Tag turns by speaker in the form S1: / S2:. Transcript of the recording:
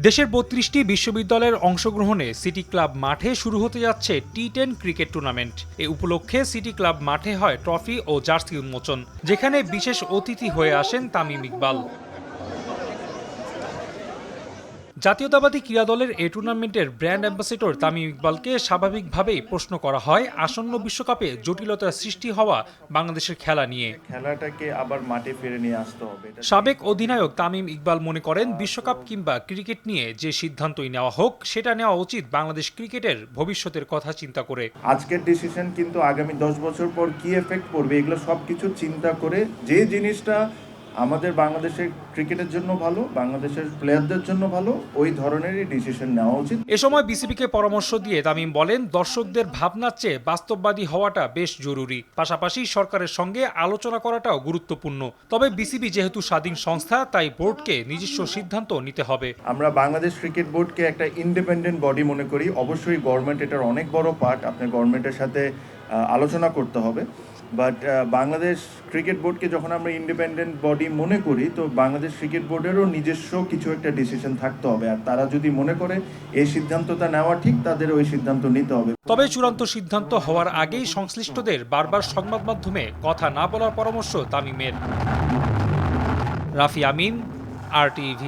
S1: দেশের ৩২টি বিশ্ববিদ্যালয়ের অংশগ্রহণে সিটি ক্লাব মাঠে শুরু হতে যাচ্ছে টি10 ক্রিকেট টুর্নামেন্ট। এ উপলক্ষে সিটি ক্লাব মাঠে হয় ট্রফি ও জার্সি উন্মোচন, যেখানে বিশেষ অতিথি হয়ে আসেন তামিম ইকবাল। জাতীয়তাবাদী ক্রীড়া দলের এ টুর্নামেন্টের ব্র্যান্ড অ্যাম্বাসেডর তামিম ইকবালকে স্বাভাবিকভাবেই প্রশ্ন করা হয় আসন্ন বিশ্বকাপে জটিলতার সৃষ্টি হওয়া বাংলাদেশের খেলা নিয়ে।
S2: খেলাটাকে আবার মাঠে ফিরে নিয়ে আসতে হবে।
S1: সাবেক অধিনায়ক তামিম ইকবাল মনে করেন, বিশ্বকাপ কিংবা ক্রিকেট নিয়ে যে সিদ্ধান্তই নেওয়া হোক, সেটা নেওয়া উচিত বাংলাদেশ ক্রিকেটের ভবিষ্যতের কথা চিন্তা করে।
S2: আজকের ডিসিশন কিন্তু আগামী 10 বছর পর কি এফেক্ট পড়বে এগুলো সবকিছু চিন্তা করে যে জিনিসটা আমাদের বাংলাদেশের ক্রিকেটের জন্য ভালো, বাংলাদেশের প্লেয়ারদের জন্য ভালো, ওই ধরনেরই ডিসিশন নেওয়া উচিত।
S1: এ সময় বিসিবিকে পরামর্শ দিয়ে তামিম বলেন, দর্শকদের ভাবনার চেয়ে বাস্তববাদী হওয়াটা বেশ জরুরি, পাশাপাশি সরকারের সঙ্গে আলোচনা করাটাও গুরুত্বপূর্ণ। তবে বিসিবি যেহেতু স্বাধীন সংস্থা, তাই বোর্ডকে নিজস্ব সিদ্ধান্ত নিতে হবে।
S2: আমরা বাংলাদেশ ক্রিকেট বোর্ডকে একটা ইন্ডিপেন্ডেন্ট বডি মনে করি। অবশ্যই গভর্নমেন্ট এটার অনেক বড় পার্ট, আপনার গভর্নমেন্টের সাথে আলোচনা করতে হবে। বাট বাংলাদেশ ক্রিকেট বোর্ডকে যখন আমরা ইন্ডিপেন্ডেন্ট বডি মনে করি, তো বাংলাদেশ ক্রিকেট বোর্ডেরও নিজস্ব কিছু একটা ডিসিশন থাকতে হবে। আর তারা যদি মনে করে এই সিদ্ধান্তটা নেওয়া ঠিক, তাদের ওই সিদ্ধান্ত নিতে হবে।
S1: তবে চূড়ান্ত সিদ্ধান্ত হওয়ার আগেই সংশ্লিষ্টদের বারবার সংবাদ মাধ্যমে কথা না বলার পরামর্শ তামিমের। রাফি আমিন, RTV।